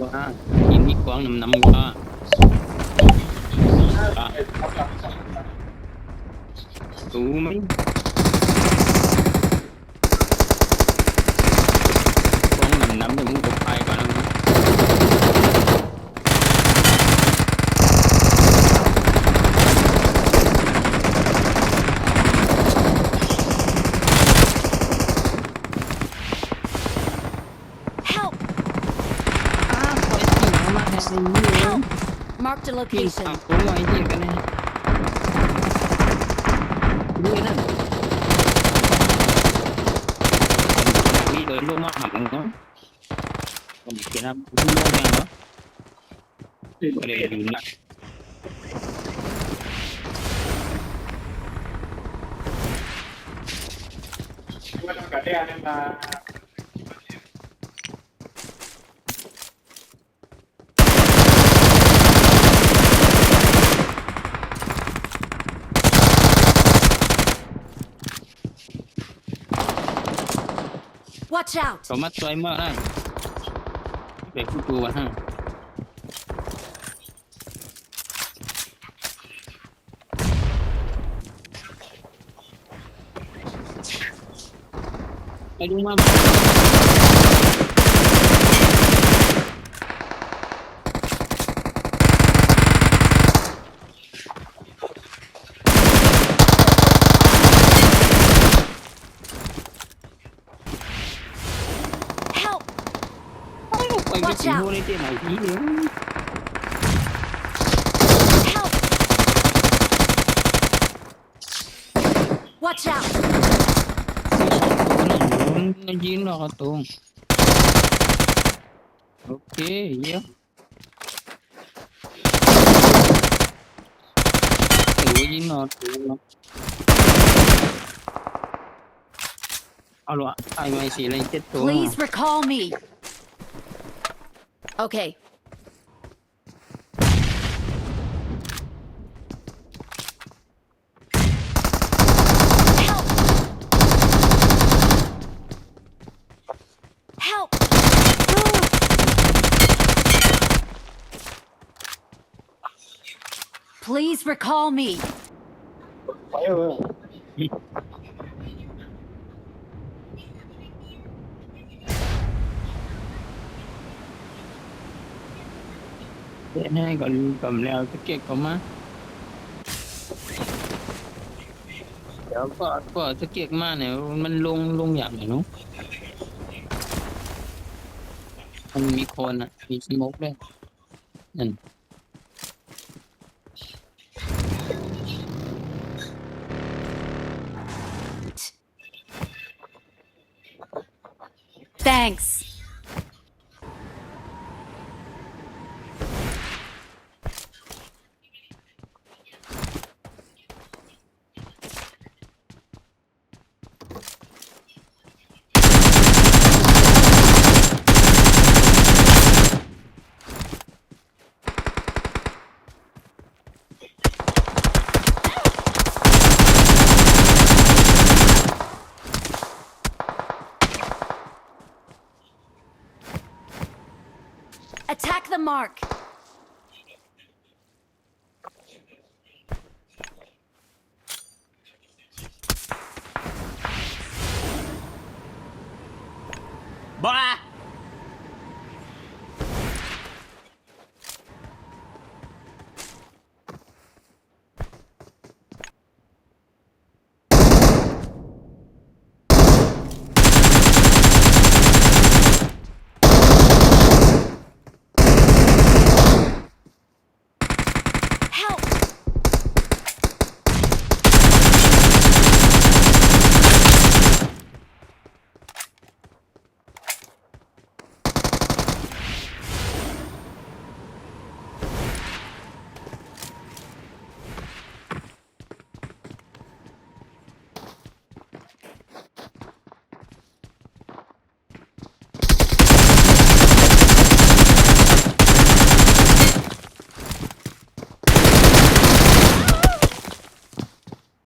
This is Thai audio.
ว่ากินมีกวางน้ำว่าตูไหมกวางน้ำจะมึงตกไปก่อนนะ Help! อ้าวคอยกินมาแทนนี่ Help! Marked a กิน location. ตับตัวไอ้ที่กันนะด้วยนั่นมีโดยลงมาหักเนาะผมเขียนนะพุ่งลงยังเหรอก็เลยดูนะ Watch out! เขามาช่วยมากได้ไปคู่ตัวฮะไปดูมา Help! ไปไม่ถึงโน่นเลยเจ๊ไหนทีเดียว Help! Watch out! มันยิงหรอกตรงโอเคเยอะตัวยิงหรอตัวเอาล่ะไอ้ไม่สิเลยเจ็ดตัว Please recall me. Okay. Help! Help! Please recall me. ไปเออเล่นให้ก่อนกับแล้วจะเก็บก่อนมาเดี๋ยวก็จะเก็บมาเนี่ยมันลงอย่างไหนเนาะมันมีคนอ่ะมีสโมกด้วยนั่น Thanks. Attack the mark.